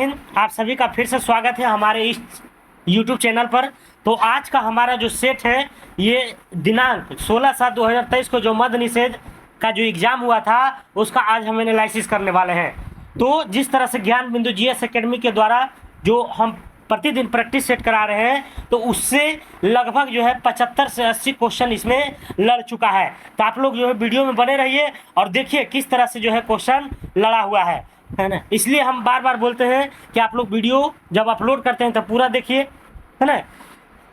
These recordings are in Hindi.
हिंद। आप सभी का फिर से स्वागत है हमारे इस YouTube चैनल पर। तो आज का हमारा जो सेट है ये दिनांक 16/7/2023 को जो मद्य निषेध का जो एग्ज़ाम हुआ था उसका आज हम एनालिसिस करने वाले हैं। तो जिस तरह से ज्ञान बिंदु GS एकेडमी के द्वारा जो हम प्रतिदिन प्रैक्टिस सेट करा रहे हैं तो उससे लगभग जो है 75 से 80 क्वेश्चन इसमें लड़ चुका है। तो आप लोग जो है वीडियो में बने रहिए और देखिए किस तरह से जो है क्वेश्चन लड़ा हुआ है ना। इसलिए हम बार बार बोलते हैं कि आप लोग वीडियो जब अपलोड करते हैं तो पूरा देखिए, है ना।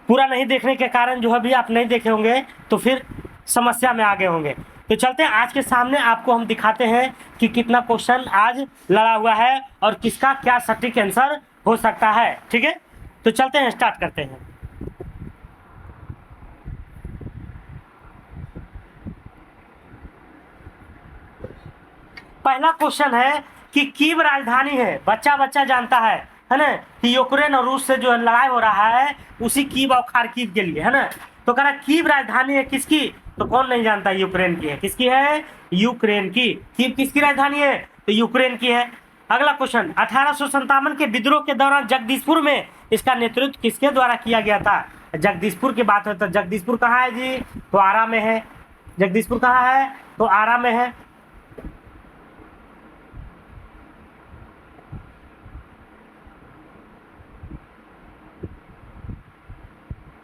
पूरा नहीं देखने के कारण जो है भी आप नहीं देखे होंगे तो फिर समस्या में आगे होंगे। तो चलते हैं आज के सामने आपको हम दिखाते हैं कि कितना क्वेश्चन आज लड़ा हुआ है और किसका क्या सटीक आंसर हो सकता है। ठीक है, तो चलते हैं, स्टार्ट करते हैं। पहला क्वेश्चन है कि कीव राजधानी है, बच्चा जानता है ना, कि यूक्रेन और रूस से जो लड़ाई हो रहा है उसी कीव और खार्किव के लिए, है ना। तो कह रहा कीव राजधानी है किसकी, तो कौन नहीं जानता यूक्रेन की है। किसकी है? यूक्रेन की। कीव किसकी राजधानी है? तो यूक्रेन की है। अगला क्वेश्चन, 1857 के विद्रोह के दौरान जगदीशपुर में इसका नेतृत्व किसके द्वारा किया गया था? जगदीशपुर की बात है तो जगदीशपुर कहाँ है जी? तो आरा में है। जगदीशपुर कहाँ है? तो आरा में है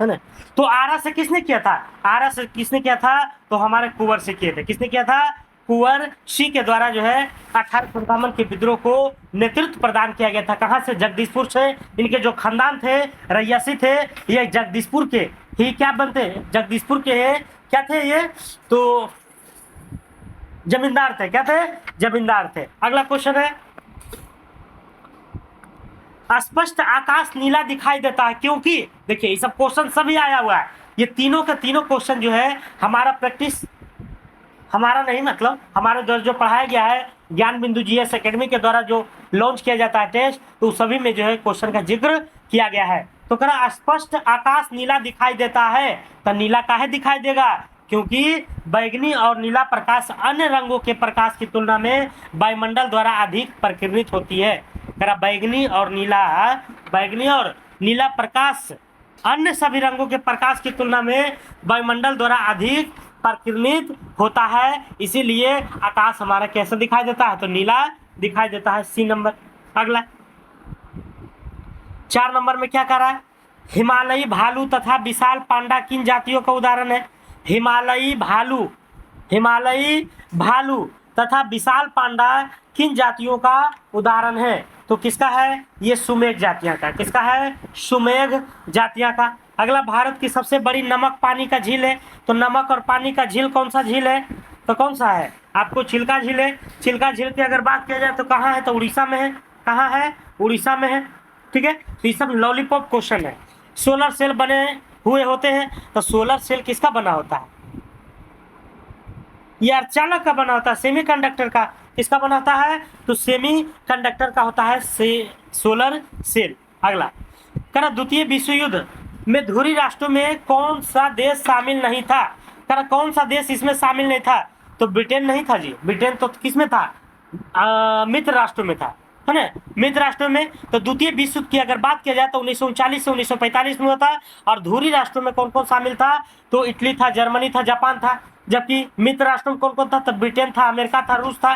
ना। तो आरा से किसने किया था? आरा से किसने किया था? तो हमारे कुंवर से किए थे। किसने किया था? कुंवर सिंह के द्वारा जो है 1857 के विद्रोह को नेतृत्व प्रदान किया गया था। कहाँ से? जगदीशपुर से। इनके जो खानदान थे, रयासी थे, ये जगदीशपुर के ही क्या बनते? जगदीशपुर के क्या थे ये? तो जमींदार थे। क्या थे? जमींदार थे। अगला क्वेश्चन है, स्पष्ट आकाश नीला दिखाई देता है क्योंकि, देखिए ये सब क्वेश्चन सभी आया हुआ है। ये तीनों के तीनों क्वेश्चन जो है हमारा प्रैक्टिस, हमारा नहीं मतलब हमारे द्वारा जो पढ़ाया गया है ज्ञान बिंदु GS एकेडमी के द्वारा जो लॉन्च किया जाता है टेस्ट, तो सभी में जो है क्वेश्चन का जिक्र किया गया है। तो कह रहा स्पष्ट आकाश नीला दिखाई देता है, तो नीला काहे दिखाई देगा? क्योंकि बैगनी और नीला प्रकाश अन्य रंगों के प्रकाश की तुलना में वायुमंडल द्वारा अधिक प्रकीर्णित होती है। बैगनी और नीला प्रकाश अन्य सभी रंगों के प्रकाश की तुलना में वायुमंडल द्वारा अधिक प्रकीर्णित होता है, इसीलिए आकाश हमारा कैसा दिखाई देता है? तो नीला दिखाई देता है। C number. अगला 4 नंबर में क्या कह रहा है? हिमालयी भालू तथा विशाल पांडा किन जातियों का उदाहरण है? हिमालयी भालू तथा विशाल पांडा किन जातियों का उदाहरण है? तो किसका है? ये सुमेघ जातियां का। किसका है? सुमेघ जातियां का। अगला, भारत की सबसे बड़ी नमक पानी का झील है, तो नमक और पानी का झील कौन सा झील है? तो कौन सा है? आपको चिल्का झील है। चिल्का झील की अगर बात किया जाए तो कहाँ है? तो उड़ीसा में है। कहाँ है? उड़ीसा में है। ठीक है, तो ये सब लॉलीपॉप क्वेश्चन है। सोलर सेल बने हुए होते हैं, तो सोलर सेल किसका बना होता है? ये अर्धचालक का बना होता है, सेमीकंडक्टर का। किसका बना होता है? तो सेमीकंडक्टर का होता है सोलर सेल। अगला, कह रहा द्वितीय विश्व युद्ध में धुरी राष्ट्रों में कौन सा देश शामिल नहीं था? कह रहा कौन सा देश इसमें शामिल नहीं था? तो ब्रिटेन नहीं था जी। ब्रिटेन तो किस में था? मित्र राष्ट्रों में था, है ना, मित्र राष्ट्रों में। तो द्वितीय विश्व युद्ध की अगर बात किया जाए तो 1939 से 1945 में हुआ था। और धुरी राष्ट्रों में कौन कौन शामिल था? तो इटली था, जर्मनी था, जापान था। जबकि मित्र राष्ट्रों में कौन कौन था? तो ब्रिटेन था, अमेरिका था, रूस था।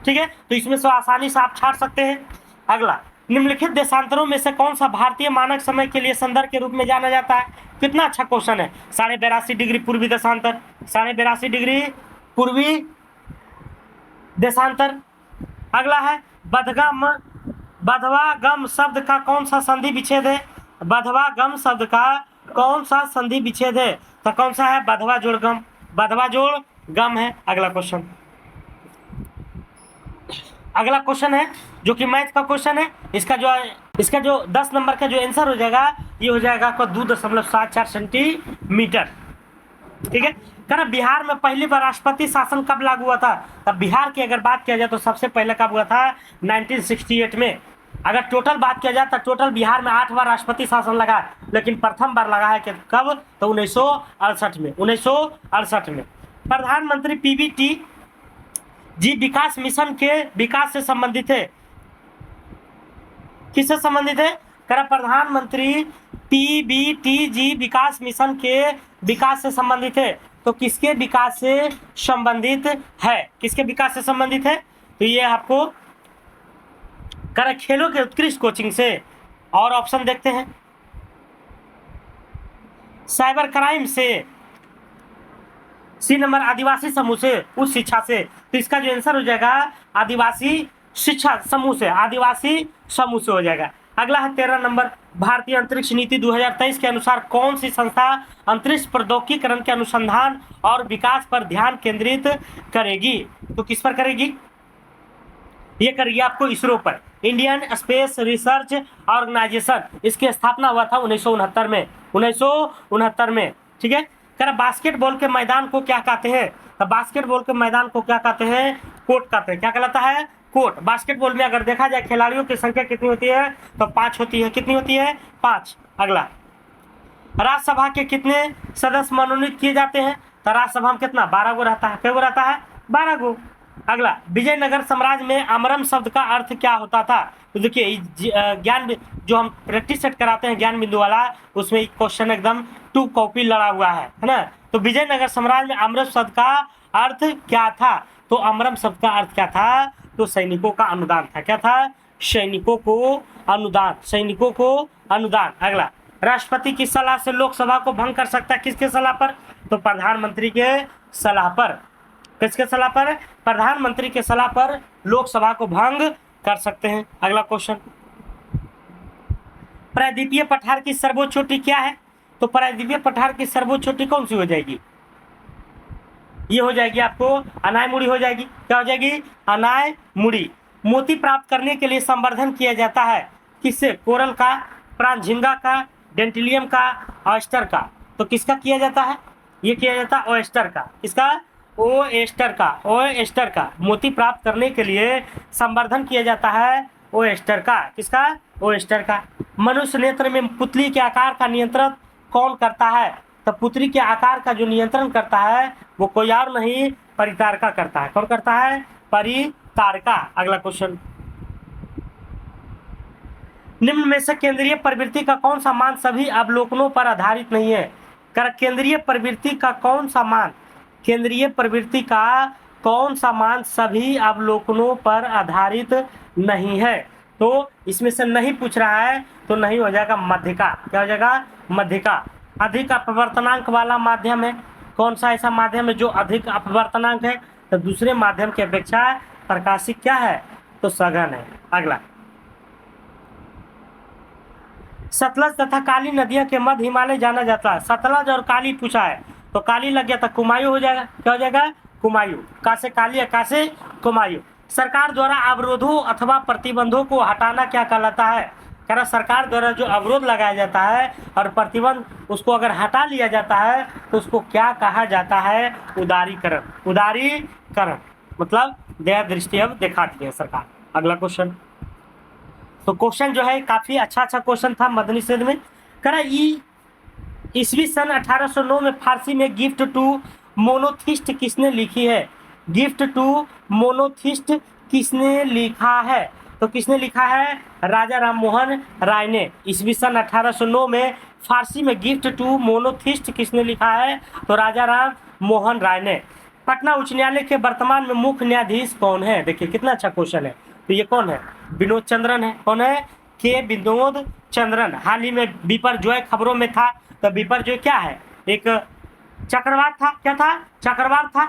ठीक है, तो इसमें से आसानी से आप छाट सकते हैं। अगला, निम्नलिखित देशांतरों में से कौन सा भारतीय मानक समय के लिए संदर्भ के रूप में जाना जाता है? कितना अच्छा क्वेश्चन है। 82.5 डिग्री पूर्वी देशांतर, 82.5 डिग्री पूर्वी देशांतर। अगला है, बधवा गम शब्द का कौन सा संधि विच्छेद है? बधवा गम शब्द का कौन सा संधि विच्छेद है? तो कौन सा है? बधवा जोड़ गम। बधवा जोड़ गम है। अगला क्वेश्चन है जो कि मैथ का क्वेश्चन है। इसका जो 10 नंबर का जो आंसर हो जाएगा ये हो जाएगा 2.74 सेंटीमीटर। ठीक है, कहना बिहार में पहली बार राष्ट्रपति शासन कब लागू हुआ था? तब बिहार की अगर बात किया जाए तो सबसे पहले कब हुआ था? 1968 में। अगर टोटल बात किया जाए तो टोटल बिहार में 8 बार राष्ट्रपति शासन लगा, लेकिन प्रथम बार लगा है कि कब? तो 1968 में। 1968 में प्रधानमंत्री PBT जी विकास मिशन के विकास से संबंधित है। किससे संबंधित है? करा प्रधानमंत्री पीबीटीजी विकास मिशन के विकास से संबंधित है। तो किसके विकास से संबंधित है? किसके विकास से संबंधित है? तो ये आपको करा खेलों के उत्कृष्ट कोचिंग से। और ऑप्शन देखते हैं, साइबर क्राइम से, सी नंबर आदिवासी समूह से, उच्च शिक्षा से। तो इसका जो आंसर हो जाएगा आदिवासी शिक्षा समूह से, आदिवासी समूह से हो जाएगा। अगला है 13 नंबर, भारतीय अंतरिक्ष नीति 2023 के अनुसार कौन सी संस्था अंतरिक्ष प्रौद्योगिकीकरण के अनुसंधान और विकास पर ध्यान केंद्रित करेगी? तो किस पर करेगी? ये करेगी आपको इसरो पर, इंडियन स्पेस रिसर्च ऑर्गेनाइजेशन। इसकी स्थापना हुआ था 1969 में, 1969 में। ठीक है। कह बास्केटबॉल के मैदान को क्या कहते हैं? तो बास्केटबॉल के मैदान को क्या कहते हैं? कोर्ट कहते हैं। क्या कहलाता है? कोर्ट। बास्केटबॉल में अगर देखा जाए खिलाड़ियों की संख्या कितनी होती है? तो 5 होती है। कितनी होती है? 5। अगला, राज्यसभा के कितने सदस्य मनोनीत किए जाते हैं? तो राज्यसभा में कितना? 12 गो रहता है। क्या गो रहता है? 12 गो। अगला, विजयनगर साम्राज्य में अमरम शब्द का अर्थ क्या होता था? तो देखिए ज्ञान जो हम प्रैक्टिस सेट कराते हैं ज्ञान बिंदु वाला, उसमें क्वेश्चन एकदम 2 कॉपी लड़ा हुआ है ना। तो विजयनगर साम्राज्य में अमरम शब्द का अर्थ क्या था? तो अमरम शब्द का अर्थ क्या था? तो सैनिकों का अनुदान था। क्या था? सैनिकों को अनुदान, सैनिकों को अनुदान। अगला, राष्ट्रपति की सलाह से लोकसभा को भंग कर सकता है, किसके सलाह पर? तो प्रधानमंत्री के सलाह पर। किसके सलाह पर? प्रधानमंत्री के सलाह पर लोकसभा को भंग कर सकते हैं। अगला क्वेश्चन, प्रायद्वीपीय पठार की सर्वोच्च चोटी क्या है? तो प्रायद्वीपीय पठार की सर्वोच्च चोटी कौन सी हो जाएगी? ये हो जाएगी आपको अनायमुड़ी हो जाएगी। क्या हो जाएगी? अनायमुड़ी। मोती प्राप्त करने के लिए संवर्धन किया जाता है किससे? कोरल का, प्राणझिंगा का, डेंटिलियम का, ऑयस्टर का। तो किसका किया जाता है? ये किया जाता है ऑयस्टर का। किसका? ओएस्टर का। ओएस्टर का मोती प्राप्त करने के लिए संवर्धन किया जाता है ओएस्टर का। किसका? ओएस्टर का। मनुष्य नेत्र में पुतली के आकार का नियंत्रण कौन करता है? तो पुतली के आकार का जो नियंत्रण करता है वो कोई और नहीं, परितारका करता है। कौन करता है? परितारका। अगला क्वेश्चन, निम्न में से केंद्रीय प्रवृत्ति का कौन सा मान सभी अवलोकनों पर आधारित नहीं है? केंद्रीय प्रवृत्ति का कौन सा मान, केंद्रीय प्रवृत्ति का कौन सा मान सभी अवलोकनों पर आधारित नहीं है? तो इसमें से नहीं पूछ रहा है तो नहीं हो जाएगा मध्यिका। क्या हो जाएगा? मध्यिका। अधिक अपवर्तनांक वाला माध्यम है। कौन सा ऐसा माध्यम है जो अधिक अपवर्तनांक है? तो दूसरे माध्यम की अपेक्षा प्रकाशिक क्या है? तो सघन है। अगला, सतलज तथा काली नदियों के मध्य हिमालय जाना जाता है। सतलज और काली पूछा है तो काली लग गया तो कुमायूं हो जाएगा। क्या हो जाएगा? कुमायूं। का से काली, का से कुमायूं। सरकार द्वारा अवरोधों अथवा प्रतिबंधों को हटाना क्या कहलाता है? कह रहा सरकार द्वारा जो अवरोध लगाया जाता है और प्रतिबंध उसको अगर हटा लिया जाता है तो उसको क्या कहा जाता है? उदारीकरण। उदारीकरण मतलब दया दृष्टि अब दिखाती है सरकार। अगला क्वेश्चन, तो क्वेश्चन जो है काफी अच्छा क्वेश्चन था मद्य निषेध में। कह रहा ईस्वी सन 1809 में फारसी में गिफ्ट टू मोनोथिस्ट किसने लिखी है? गिफ्ट टू मोनोथिस्ट किसने लिखा है? तो किसने लिखा है? राजा राम मोहन राय ने। ईस्वी सन 1809 में फारसी में गिफ्ट टू मोनोथिस्ट किसने लिखा है? तो राजा राम मोहन राय ने। पटना उच्च न्यायालय के वर्तमान में मुख्य न्यायाधीश कौन है? देखिए कितना अच्छा क्वेश्चन है। तो ये कौन है? विनोद चंद्रन है। कौन है? के विनोद चंद्रन। हाल ही में बिपरजॉय खबरों में था। तो बिपरजॉय क्या है? एक चक्रवात था। क्या था? चक्रवात था।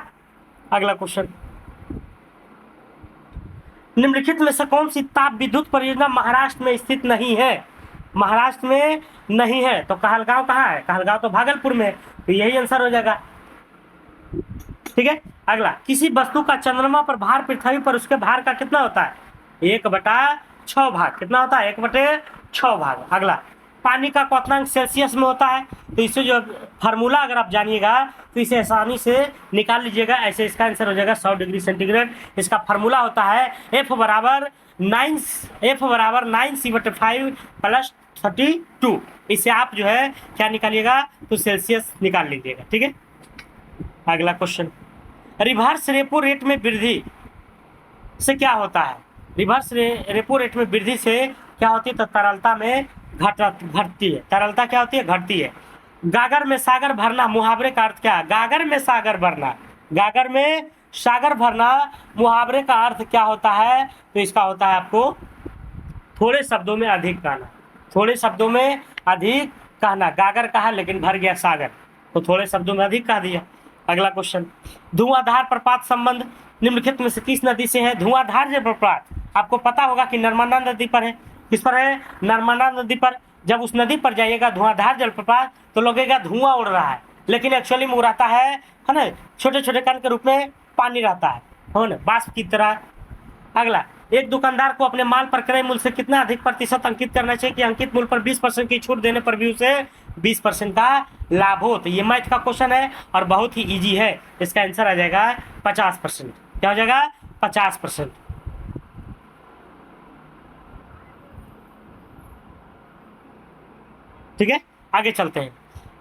अगला क्वेश्चन, निम्नलिखित में से कौन सी ताप विद्युत परियोजना महाराष्ट्र में स्थित नहीं है? महाराष्ट्र में नहीं है तो कहलगांव कहाँ है? कहलगांव तो भागलपुर में। तो यही आंसर हो जाएगा। ठीक है। अगला, किसी वस्तु का चंद्रमा पर भार पृथ्वी पर उसके भार का कितना होता है? 1/6 भाग। कितना होता है? 1/6 भाग। अगला, पानी का क्वथनांक सेल्सियस में होता है। तो इससे जो फार्मूला अगर आप जानिएगा तो इसे आसानी से निकाल लीजिएगा। ऐसे इसका आंसर हो जाएगा 100 डिग्री सेंटीग्रेड। इसका फार्मूला होता है F बराबर 9c/5 + 32। इसे आप जो है क्या निकालिएगा? तो सेल्सियस निकाल लीजिएगा। ठीक है। अगला क्वेश्चन, रिवर्स रेपो रेट में वृद्धि से क्या होता है? रिवर्स रेपो रेट में वृद्धि से क्या होती है? तो तरलता में घटती है। तरलता क्या होती है? घटती है। गागर में सागर भरना, मुहावरे का अर्थ क्या है? गागर में सागर भरना, गागर में सागर भरना मुहावरे का अर्थ क्या होता है? तो इसका होता है आपको थोड़े शब्दों में अधिक कहना, थोड़े शब्दों में अधिक कहना। गागर कहा लेकिन भर गया सागर, तो थोड़े शब्दों में अधिक कह दिया। अगला क्वेश्चन, धुआंधार प्रपात संबंध निम्नलिखित में से किस नदी से है? धुआंधार जलप्रपात आपको पता होगा कि नर्मदा नदी पर है। किस पर है? नर्मदा नदी पर। जब उस नदी पर जाइएगा धुआंधार जलप्रपात तो लगेगा धुआं उड़ रहा है, लेकिन एक्चुअली में वो रहता है ना, छोटे छोटे कण के रूप में पानी रहता है ना, बाष्प की तरह। अगला, एक दुकानदार को अपने माल पर क्रय मूल्य से कितना अधिक प्रतिशत अंकित करना चाहिए कि अंकित मूल्य पर 20% की छूट देने पर भी उसे 20% का लाभ हो? तो ये मैथ का क्वेश्चन है और बहुत ही इजी है। इसका आंसर आ जाएगा 50%। क्या हो जाएगा? 50%। ठीक है, आगे चलते हैं।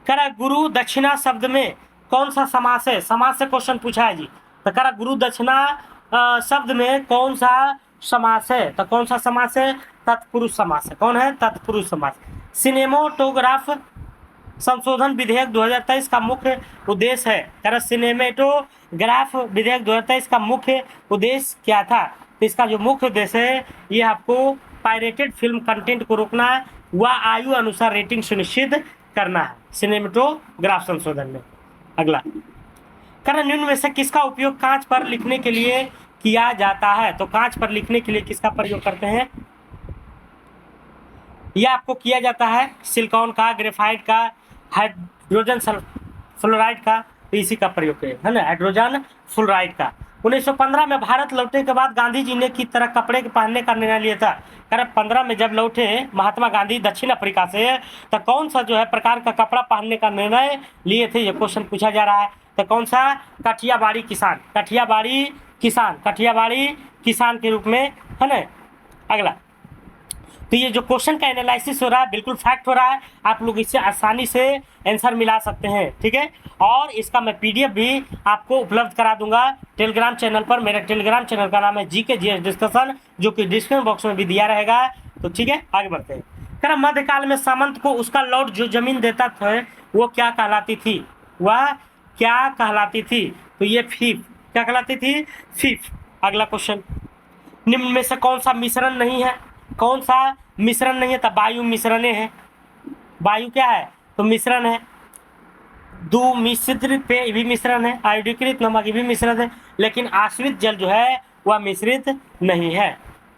करा गुरु दक्षिणा शब्द में कौन सा समास है? समास से क्वेश्चन पूछा है जी। तो करा गुरु दक्षिणा शब्द में कौन सा समास है? तो कौन सा समास है? तत्पुरुष समास है। कौन है? तत्पुरुष समास। सिनेमोटोग्राफ संशोधन विधेयक 2023 का मुख्य उद्देश्य है। करा सिनेमेटोग्राफ विधेयक 2023 का मुख्य उद्देश्य क्या था? तो इसका जो मुख्य उद्देश्य है ये आपको पायरेटेड फिल्म कंटेंट को रोकना व आयु अनुसार रेटिंग सुनिश्चित करना है सिनेमेटोग्राफ संशोधन में। अगला, कारण निम्न में से किसका उपयोग कांच पर लिखने के लिए किया जाता है? तो कांच पर लिखने के लिए किसका प्रयोग करते हैं? यह आपको किया जाता है सिलिकॉन का, ग्रेफाइट का, हाइड्रोजन फ्लोराइड का, इसी का प्रयोग है ना, हाइड्रोजन फ्लोराइड का। 1915 में भारत लौटने के बाद गांधी जी ने की तरह कपड़े पहनने का निर्णय लिया था। कारण 15 में जब लौटे महात्मा गांधी दक्षिण अफ्रीका से, तो कौन सा जो है प्रकार का कपड़ा पहनने का निर्णय लिए थे? ये क्वेश्चन पूछा जा रहा है। तो कौन सा? कठियावाड़ी किसान, कठियावाड़ी किसान, कठियावाड़ी किसान के रूप में, है ना। अगला, तो ये जो क्वेश्चन का एनालिसिस हो रहा है बिल्कुल फैक्ट हो रहा है, आप लोग इससे आसानी से आंसर मिला सकते हैं। ठीक है, और इसका मैं पीडीएफ भी आपको उपलब्ध करा दूंगा टेलीग्राम चैनल पर। मेरा टेलीग्राम चैनल का नाम है जीके जीएस डिस्कशन, जो कि डिस्क्रिप्शन बॉक्स में भी दिया रहेगा। तो ठीक है, आगे बढ़ते हैं। कह मध्यकाल में सामंत को उसका लॉर्ड जो जमीन देता था वो क्या कहलाती थी? वह क्या कहलाती थी? तो ये फीफ, क्या कहलाती थी? फीफ। अगला क्वेश्चन, निम्न में से कौन सा मिश्रण नहीं है? कौन सा मिश्रण नहीं है? तो वायु मिश्रण है। वायु क्या है? तो मिश्रण है। दो मिश्रित पे भी मिश्रण है, आयोडीकृत नमक भी मिश्रण है, लेकिन आश्रित जल जो है वह मिश्रित नहीं है।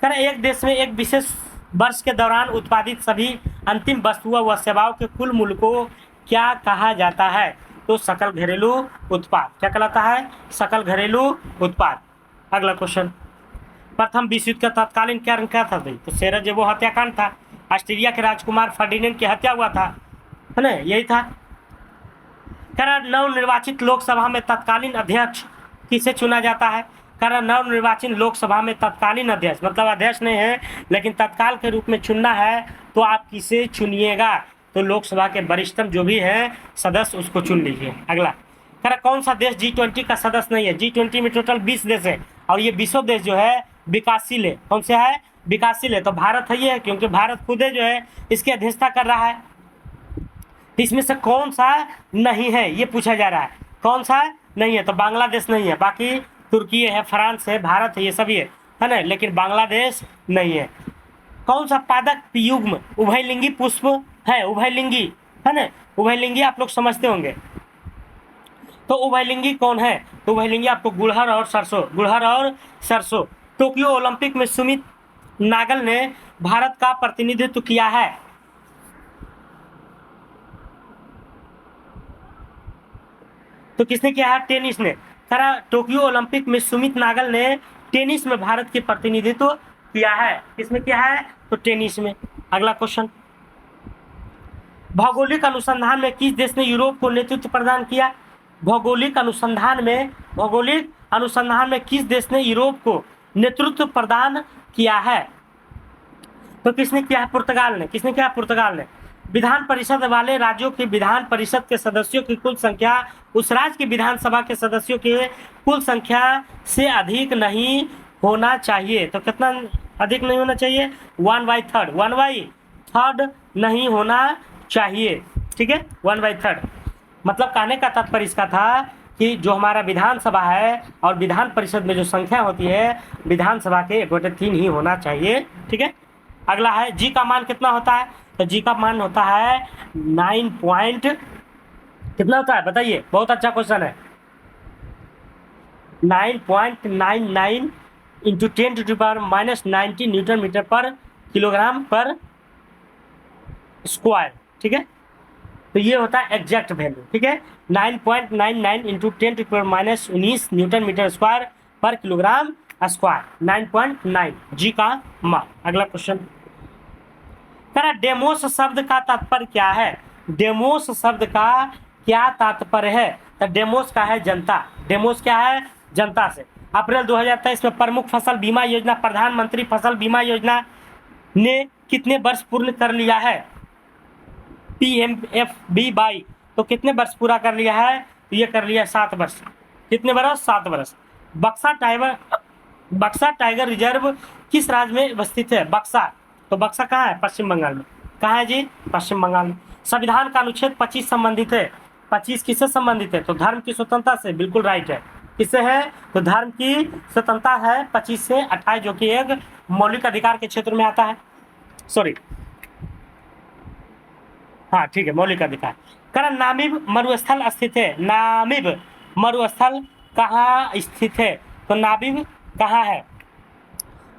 कर एक देश में एक विशेष वर्ष के दौरान उत्पादित सभी अंतिम वस्तुओं व सेवाओं के कुल मूल्य को क्या कहा जाता है? तो सकल घरेलू उत्पाद। क्या कहलाता है? सकल घरेलू उत्पाद। अगला क्वेश्चन, प्रथम विश्व युद्ध का तत्कालीन कारण क्या था? तो सेराजेवो हत्याकांड था। ऑस्ट्रेलिया के राजकुमार फर्डिनेंड की हत्या हुआ था, है ना, यही था। कारण नवनिर्वाचित लोकसभा में तत्कालीन अध्यक्ष किसे चुना जाता है? कारण नवनिर्वाचित लोकसभा में तत्कालीन अध्यक्ष, मतलब अध्यक्ष नहीं है लेकिन तत्काल के रूप में चुनना है, तो आप किसे चुनिएगा? तो लोकसभा के वरिष्ठतम जो भी है सदस्य उसको चुन लीजिए। अगला, कारण कौन सा देश G20 का सदस्य नहीं है? G20 में टोटल 20 देश है और ये 20 देश जो है विकासशील है। कौन से है? विकासशील है। तो भारत है ये, क्योंकि भारत खुद जो है इसकी अध्यक्षता कर रहा है। इसमें से कौन सा नहीं है ये पूछा जा रहा है। कौन सा नहीं है? तो बांग्लादेश नहीं है, बाकी तुर्की है, फ्रांस है, भारत है, ये सभी है ना, लेकिन बांग्लादेश नहीं है। कौन सा पादप युग्म उभयलिंगी पुष्प है? उभयलिंगी है ना, उभयलिंगी आप लोग समझते होंगे। तो उभयलिंगी कौन है? तो उभयलिंगी आपको गुड़हल और सरसों, गुड़हल और सरसों। टोक्यो ओलंपिक में सुमित नागल ने भारत का प्रतिनिधित्व किया है। तो किसने किया है? टेनिस ने। करा टोक्यो ओलंपिक में सुमित नागल ने टेनिस में भारत के प्रतिनिधित्व किया है। किसमें किया है? तो टेनिस में। अगला क्वेश्चन, भौगोलिक अनुसंधान में किस देश ने यूरोप को नेतृत्व प्रदान किया? भौगोलिक अनुसंधान में किस देश ने यूरोप को नेतृत्व प्रदान किया है? तो किसने किया है? पुर्तगाल ने। किसने किया? पुर्तगाल ने। विधान परिषद वाले राज्यों की विधान परिषद के सदस्यों की कुल संख्या उस राज्य की विधानसभा के सदस्यों की कुल संख्या से अधिक नहीं होना चाहिए। तो कितना अधिक नहीं होना चाहिए, 1/3, 1/3 नहीं होना चाहिए, ठीक है, 1/3। मतलब कहने का तात्पर्य इसका था कि जो हमारा विधानसभा है और विधान परिषद में जो संख्या होती है विधानसभा के 1/3 ही होना चाहिए, ठीक है। अगला है जी का मान कितना होता है, तो जी का मान होता है 9 पॉइंट कितना होता है बताइए, बहुत अच्छा क्वेश्चन है, 9.99 इंटू 10⁻⁻90 न्यूटन मीटर पर किलोग्राम पर स्क्वायर, ठीक है। तो ये होता है एग्जैक्ट वैल्यू, ठीक है, 9.99 इंटू 10⁻⁻19 न्यूटन मीटर स्क्वायर पर किलोग्राम स्क्वायर, 9.9 जी का मान। अगला क्वेश्चन कह रहा डेमोस शब्द का तात्पर्य क्या है, डेमोस शब्द का क्या तात्पर्य है, तो डेमोस का है जनता, डेमोस क्या है जनता से। अप्रैल 2023 में प्रमुख फसल बीमा योजना प्रधानमंत्री फसल बीमा योजना ने कितने वर्ष पूर्ण कर लिया है, PMFBY, तो कितने वर्ष पूरा कर लिया है, तो ये कर लिया 7 वर्ष, कितने वर्ष 7 वर्ष। बक्सा टाइगर रिजर्व किस राज्य में अवस्थित है, बक्सा, तो बक्सा कहाँ है, पश्चिम बंगाल में, कहाँ है जी, पश्चिम बंगाल में। संविधान का अनुच्छेद 25 संबंधित है, 25 किससे संबंधित है, तो धर्म की स्वतंत्रता से, बिल्कुल राइट है, किससे है, तो धर्म की स्वतंत्रता है 25 से 28, जो कि एक मौलिक अधिकार के क्षेत्र में आता है, सॉरी हाँ ठीक है, मौलिक अधिकार। कारण नामिब मरुस्थल स्थित है, नामिब मरुस्थल कहाँ स्थित है, तो नामिब कहाँ है,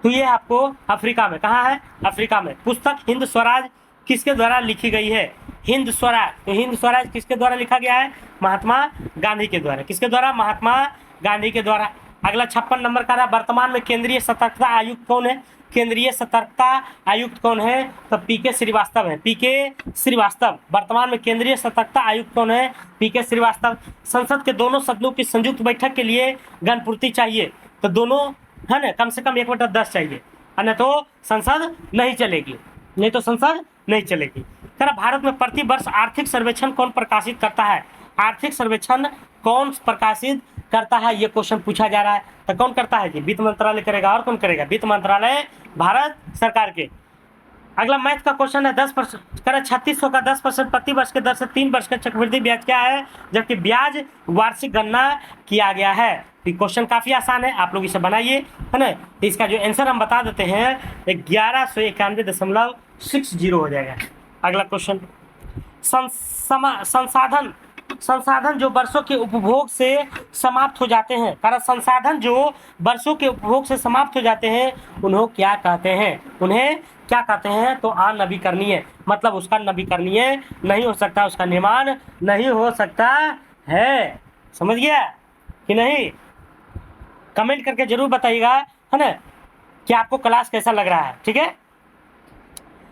तो ये आपको अफ्रीका में, कहाँ है, अफ्रीका में। पुस्तक हिंद स्वराज किसके द्वारा लिखी गई है, हिंद स्वराज, तो हिंद स्वराज किसके द्वारा लिखा गया है, महात्मा गांधी के द्वारा, किसके द्वारा, महात्मा गांधी के द्वारा। अगला 56 नंबर का रहा, वर्तमान में केंद्रीय सतर्कता आयुक्त कौन है, केंद्रीय सतर्कता आयुक्त कौन है, तो पीके श्रीवास्तव है, पीके श्रीवास्तव, वर्तमान में केंद्रीय सतर्कता आयुक्त कौन है, पीके श्रीवास्तव। संसद के दोनों सदनों की संयुक्त बैठक के लिए गणपूर्ति चाहिए, तो दोनों है ना कम से कम 1/10 चाहिए, अन्य तो संसद नहीं चलेगी, नहीं तो संसद नहीं चलेगी। कह रहा भारत में प्रति वर्ष आर्थिक सर्वेक्षण कौन प्रकाशित करता है, आर्थिक सर्वेक्षण कौन प्रकाशित करता है, ये क्वेश्चन पूछा जा रहा है, तो कौन करता है जी, वित्त मंत्रालय करेगा, और कौन करेगा, वित्त मंत्रालय भारत सरकार के। अगला मैथ का क्वेश्चन है 10% कह रहा 3600 का 10% प्रति वर्ष के दर से 3 वर्ष का चक्रवृद्धि ब्याज क्या है, जबकि ब्याज वार्षिक गणना किया गया है। तो क्वेश्चन काफी आसान है, आप लोग इसे बनाइए, है ना। तो इसका जो आंसर हम बता देते हैं 1191.60 हो जाएगा। अगला क्वेश्चन संसाधन जो वर्षों के उपभोग से समाप्त हो जाते हैं, कारण संसाधन जो वर्षों के उपभोग से समाप्त हो जाते हैं उन्हें क्या कहते हैं, उन्हें क्या कहते हैं, तो अनवीकरणीय, मतलब उसका नवीकरणीय नहीं हो सकता, उसका निर्माण नहीं हो सकता है, समझ गया कि नहीं, कमेंट करके जरूर बताइएगा, है ना, कि आपको क्लास कैसा लग रहा है, ठीक है।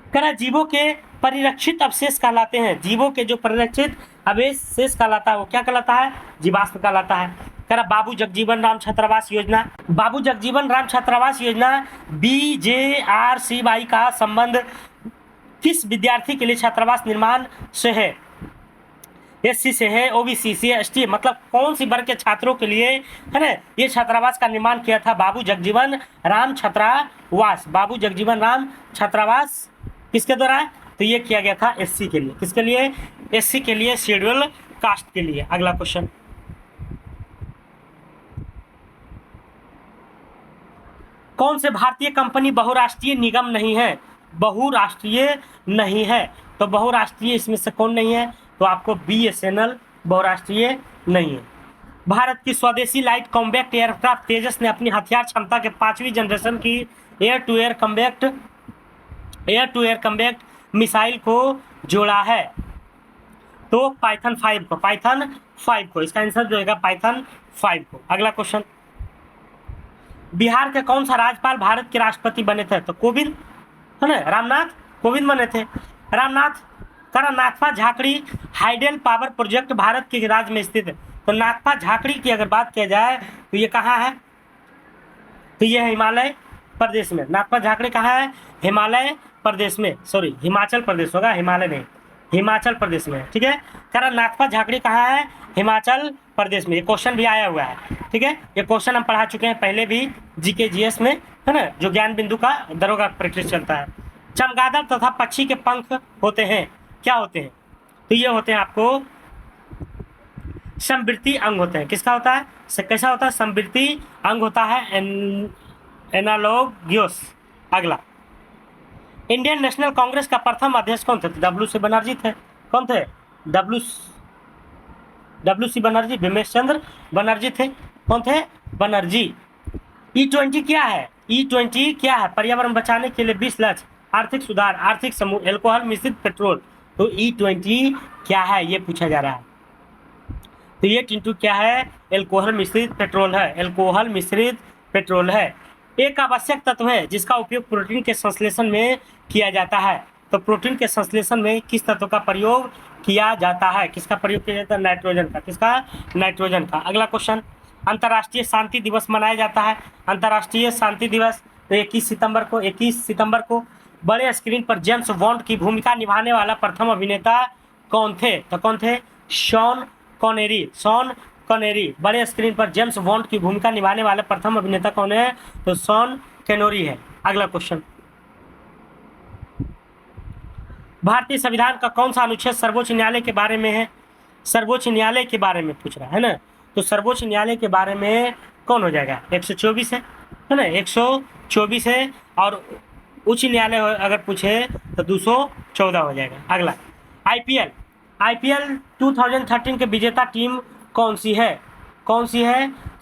कहना जीवों के परिरक्षित अवशेष कहलाते हैं, जीवों के जो परिरक्षित अवशेष कहलाता है वो क्या कहलाता है, जीवाश्म कहलाता है। कह बाबू जगजीवन राम छात्रावास योजना, बाबू जगजीवन राम छात्रावास योजना BJRCY का संबंध किस विद्यार्थी के लिए छात्रावास निर्माण से है, SC से है, OBC से, ST, मतलब कौन सी वर्ग के छात्रों के लिए, है ना, ये छात्रावास का निर्माण किया था बाबू जगजीवन राम छात्रावास, बाबू जगजीवन राम छात्रावास किसके द्वारा, तो ये किया गया था SC के लिए, किसके लिए, SC के लिए, शेड्यूल कास्ट के लिए। अगला क्वेश्चन कौन से भारतीय कंपनी बहुराष्ट्रीय निगम नहीं है, बहुराष्ट्रीय नहीं है, तो बहुराष्ट्रीय इसमें से कौन नहीं है, तो आपको BSNL बहुराष्ट्रीय नहीं है। भारत की स्वदेशी लाइट कॉम्बैक्ट एयरक्राफ्ट तेजस ने अपनी हथियार क्षमता के 5वीं जनरेशन की air to air combat missile को जोड़ा है, तो पाइथन 5 को, इसका आंसर जो है पाइथन 5 को। अगला क्वेश्चन बिहार के कौन सा राज्यपाल भारत के राष्ट्रपति बने थे, तो कोविंद, है ना, रामनाथ कोविंद बने थे। Nathpa Jhakri hydel power project Bharat के राज्य में स्थित है, तो नाथपा झाकड़ी की अगर बात किया जाए तो ये कहाँ है, तो ये हिमालय प्रदेश में, नाथपा झाकड़ी कहाँ है, हिमालय प्रदेश में, सॉरी हिमाचल प्रदेश होगा, हिमालय नहीं, हिमाचल प्रदेश में, ठीक है। कारण नाथपा झाकड़ी कहाँ है, हिमाचल प्रदेश में, ये क्वेश्चन भी आया हुआ है, ठीक है, ये क्वेश्चन हम पढ़ा चुके हैं पहले भी GK GS में, है ना, जो ज्ञान बिंदु का दरोगा प्रक्रिया चलता है। चमगादड़ तथा पक्षी के पंख होते हैं, क्या होते हैं? तो ये होते हैं आपको समवृत्ति अंग होते हैं। किसका होता है? कैसा होता है? समवृत्ति अंग होता है, एनालोगियोस। अगला, इंडियन नेशनल कांग्रेस का प्रथम अध्यक्ष कौन थे? डब्ल्यू सी बनर्जी थे। कौन थे? डब्ल्यू सी बनर्जी, बिमेश चंद्र बनर्जी थे। कौन थे? बनर्जी। E20 क्या है? E20 क्या है? पर्यावरण बचाने के लिए 20 लक्ष्य, आर्थिक सुधार, आर्थिक समूह, एल्कोहल मिश्रित पेट्रोल। तो E20 क्या है, ये पूछा जा रहा है। तो ये टिंटू क्या है? एल्कोहल मिश्रित पेट्रोल है। एल्कोहल मिश्रित पेट्रोल है। एक आवश्यक तत्व है जिसका उपयोग प्रोटीन के संश्लेषण में किया जाता है। तो प्रोटीन के संश्लेषण में किस तत्व का प्रयोग किया जाता है? किसका प्रयोग किया जाता है? नाइट्रोजन का। किसका? नाइट्रोजन का। अगला क्वेश्चन, अंतर्राष्ट्रीय शांति दिवस मनाया जाता है। अंतर्राष्ट्रीय शांति दिवस तो 21 सितंबर को। बड़े स्क्रीन पर जेम्स बॉन्ड की भूमिका निभाने वाला प्रथम अभिनेता कौन थे? तो कौन थे? Shawn Connery. बड़े स्क्रीन पर जेम्स बॉन्ड की भूमिका निभाने वाले प्रथम अभिनेता कौन है? तो शॉन कॉनेरी है। अगला क्वेश्चन, भारतीय संविधान का कौन सा अनुच्छेद सर्वोच्च न्यायालय के बारे में है? सर्वोच्च न्यायालय के बारे में पूछ रहा है ना, तो सर्वोच्च न्यायालय के बारे में कौन हो जाएगा? 124 है ना, 124 है। और उच्च न्यायालय अगर पूछे तो 214 हो जाएगा। अगला, आईपीएल 2013 के विजेता टीम कौन सी है?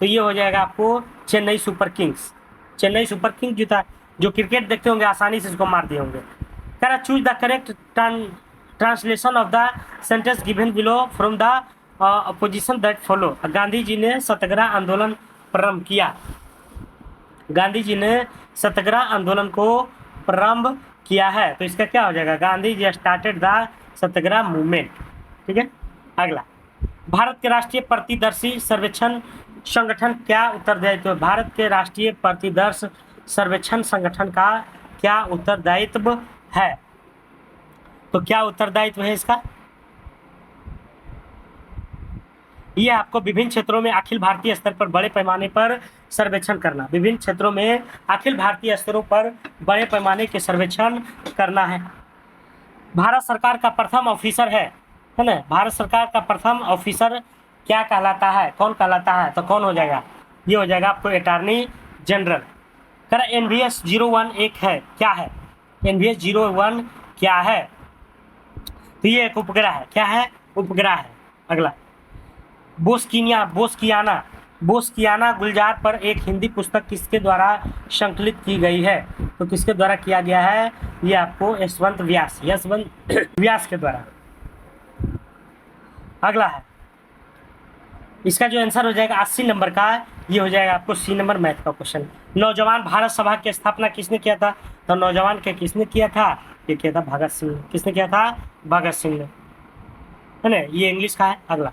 तो ये हो जाएगा आपको चेन्नई सुपर किंग्स जीता। जो क्रिकेट देखते होंगे आसानी से इसको मार दिए होंगे। कह रहा, choose the correct translation of the sentence given below from the opposition that follow. Gandhi ji ने सत्याग्रह आंदोलन प्रारंभ किया। गांधी जी ने सत्याग्रह आंदोलन को प्रारंभ किया है, तो इसका क्या हो जाएगा? Gandhi ji started the Satyagraha movement. ठीक है। अगला, भारत के राष्ट्रीय प्रतिदर्शी सर्वेक्षण संगठन क्या उत्तरदायित्व है? भारत के राष्ट्रीय प्रतिदर्श सर्वेक्षण संगठन का क्या उत्तरदायित्व है? तो क्या उत्तरदायित्व है इसका? ये आपको विभिन्न क्षेत्रों में अखिल भारतीय स्तर पर बड़े पैमाने पर सर्वेक्षण करना। विभिन्न क्षेत्रों में अखिल भारतीय स्तरों पर बड़े पैमाने के सर्वेक्षण करना है। भारत सरकार का प्रथम ऑफिसर है ना, भारत सरकार का प्रथम ऑफिसर क्या कहलाता है? कौन कहलाता है? तो कौन हो जाएगा? ये हो जाएगा आपको अटॉर्नी जनरल। कर NVS 01 एक है, क्या है? NVS 01 क्या है? तो ये एक उपग्रह है। क्या है? उपग्रह है। अगला, बोस्कियाना गुलजार पर एक हिंदी पुस्तक किसके द्वारा संकलित की गई है? तो किसके द्वारा किया गया है? ये आपको यशवंत व्यास के द्वारा। अगला है, इसका जो आंसर हो जाएगा 80 नंबर का, ये हो जाएगा आपको C नंबर मैथ का क्वेश्चन। नौजवान भारत सभा की स्थापना किसने किया था? तो नौजवान के किसने किया था? ये किया था भगत सिंह ने। किसने किया था? भगत सिंह ने, है ना। ये इंग्लिश का है। अगला,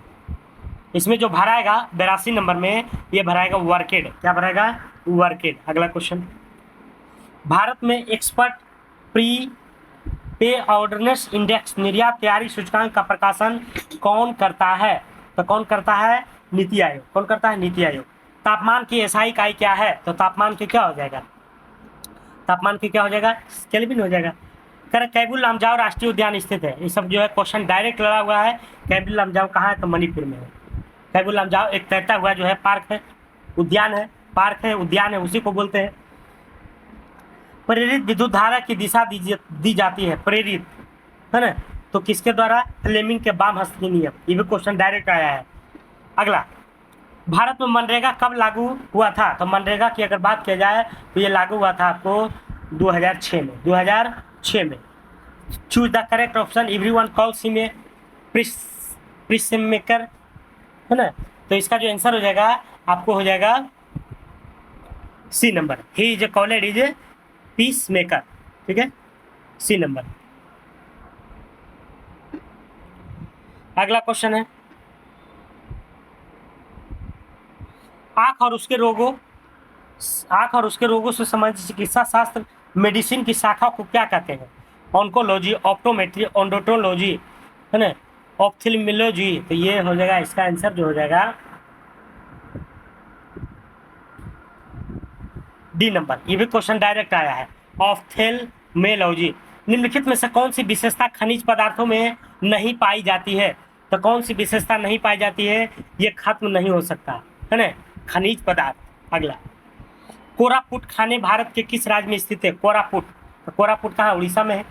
इसमें जो भराएगा 82 नंबर में, ये भराएगा वर्केड। क्या भराएगा? वर्केड। अगला क्वेश्चन, भारत में एक्सपर्ट प्री पे ऑर्डनेंस इंडेक्स निर्यात तैयारी सूचकांक का प्रकाशन कौन करता है? तो कौन करता है? नीति आयोग। कौन करता है? नीति आयोग। तापमान की एसआई इकाई क्या है? तो तापमान की क्या हो जाएगा? तापमान की क्या हो जाएगा? केल्विन हो जाएगा। कैबुल लमजाओ राष्ट्रीय उद्यान स्थित है। ये सब जो है क्वेश्चन डायरेक्ट लड़ा हुआ है। कैबुल लमजाओ कहाँ है? तो मणिपुर में है। कैबुल लमजाओ एक तैरता हुआ जो है पार्क है, उद्यान है, पार्क है, उद्यान है, उसी को बोलते हैं। प्रेरित विद्युत धारा की दिशा दी जाती है, प्रेरित, है ना, तो किसके द्वारा? फ्लेमिंग के वाम हस्त की नियम। ये भी क्वेश्चन डायरेक्ट आया है। अगला, भारत में मनरेगा कब लागू हुआ था? तो मनरेगा की अगर बात किया जाए तो ये लागू हुआ था आपको 2006 में। Choose the correct option, everyone calls him a prism maker, है ना। तो इसका जो आंसर हो जाएगा आपको हो जाएगा C number, he is called is a peace maker. ठीक है, C नंबर। अगला क्वेश्चन है, आँख और उसके रोगों से संबंधित चिकित्सा शास्त्र मेडिसिन की शाखा को क्या कहते हैं? ऑन्कोलॉजी, ऑप्टोमेट्री, ओडोंटोलॉजी, है ना, ऑप्थेल्मोलॉजी। तो ये हो जाएगा इसका आंसर जो हो जाएगा डी नंबर, ये भी क्वेश्चन डायरेक्ट आया है, ऑप्थेल्मेलॉजी। निम्नलिखित में से कौन सी विशेषता खनिज पदार्थों में नहीं पाई जाती है? तो कौन सी विशेषता नहीं पाई जाती है? ये खत्म नहीं हो सकता है ना, खनिज पदार्थ। अगला, कोरापुट खाने भारत के किस राज्य में स्थित है? कोरापुट, तो कोरापुट कहाँ? उड़ीसा में है।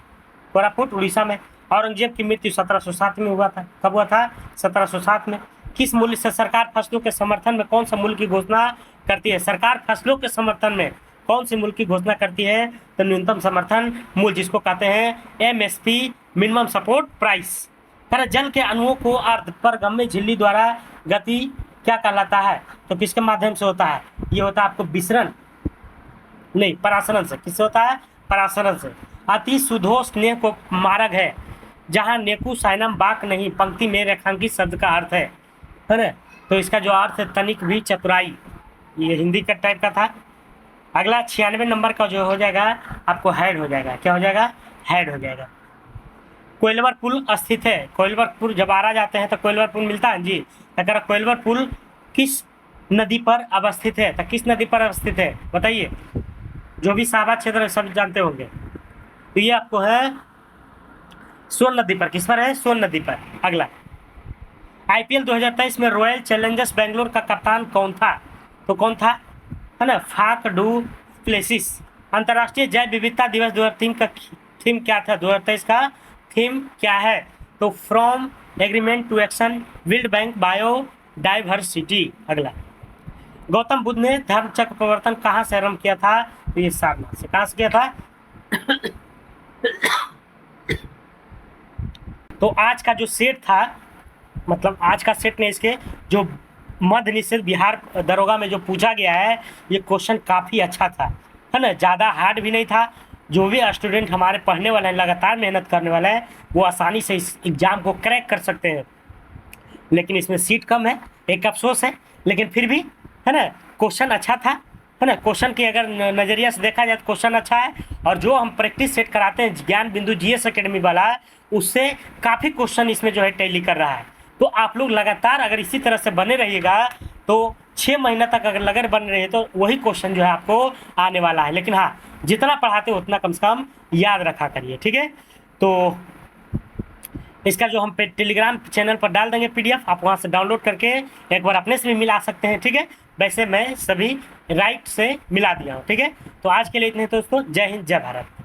कोरापुट उड़ीसा में। औरंगजेब की मृत्यु 1707 में हुआ था। कब हुआ था? 1707 में। किस मूल्य से सरकार फसलों के समर्थन में कौन सा मूल्य की घोषणा करती है? सरकार फसलों के समर्थन में कौन से मूल्य की घोषणा करती है? तो न्यूनतम समर्थन मूल्य, जिसको कहते हैं एमएसपी, मिनिमम सपोर्ट प्राइस। पर जल के अणुओं को अर्धपरिगम्य झिल्ली द्वारा गति क्या कहलाता है? तो किसके माध्यम से होता है? ये होता है आपको विसरण, नहीं परासरण से। किससे होता है? परासरण से। अति सुधो स्नेह को मार्ग है, जहाँ नेकु साइनम बाक नहीं, पंक्ति में रेखांकित शब्द का अर्थ है ना। तो इसका जो अर्थ है तनिक भी चतुराई, ये हिंदी का टाइप का था। अगला 96 नंबर का जो हो जाएगा आपको हेड हो जाएगा। क्या हो जाएगा? हेड हो जाएगा। कोइलवर पुल स्थित है। कोइलवर पुल जब आरा जाते हैं तो कोइलवर पुल मिलता है जी। अगर कोइलवर पुल किस नदी पर अवस्थित है? तो किस नदी पर अवस्थित है बताइए? जो भी साहबाद क्षेत्र सब जानते होंगे। तो ये आपको है सोन नदी पर। किस पर है? सोन नदी पर। अगला, आईपीएल 2023 में रॉयल चैलेंजर्स बेंगलोर का कप्तान कौन था? तो कौन था, है ना? Faf du Plessis. अंतर्राष्ट्रीय जैव विविधता दिवस 2003 का थीम क्या था? 2023 का थीम क्या है? तो from agreement to action, world bank, biodiversity. अगला, गौतम बुद्ध ने धर्म चक्र प्रवर्तन कहाँ से आरंभ किया था? तो ये सारनाथ से। कहाँ से किया था? तो आज का जो सेट था, मतलब आज का सेट ने इसके जो मध्य निषेध बिहार दरोगा में जो पूछा गया है, ये क्वेश्चन काफ़ी अच्छा था, है ना। ज़्यादा हार्ड भी नहीं था। जो भी स्टूडेंट हमारे पढ़ने वाले हैं, लगातार मेहनत करने वाले हैं, वो आसानी से इस एग्ज़ाम को क्रैक कर सकते हैं। लेकिन इसमें सीट कम है, एक अफसोस है, लेकिन फिर भी, है ना, क्वेश्चन अच्छा था, है ना। क्वेश्चन की अगर नज़रिया से देखा जाए तो क्वेश्चन अच्छा है। और जो हम प्रैक्टिस सेट कराते हैं ज्ञान बिंदु जीएस एकेडमी वाला, उससे काफ़ी क्वेश्चन इसमें जो है टैली कर रहा है। तो आप लोग लगातार अगर इसी तरह से बने रहिएगा तो 6 महीना तक अगर लगे बन रहे तो वही क्वेश्चन जो है आपको आने वाला है। लेकिन हाँ, जितना पढ़ाते हो उतना कम से कम याद रखा करिए, ठीक है। तो इसका जो हम टेलीग्राम चैनल पर डाल देंगे पीडीएफ, आप वहाँ से डाउनलोड करके एक बार अपने से भी मिला सकते हैं, ठीक है। वैसे मैं सभी राइट से मिला दिया हूँ, ठीक है। तो आज के लिए इतने दोस्तों, जय हिंद, जय भारत।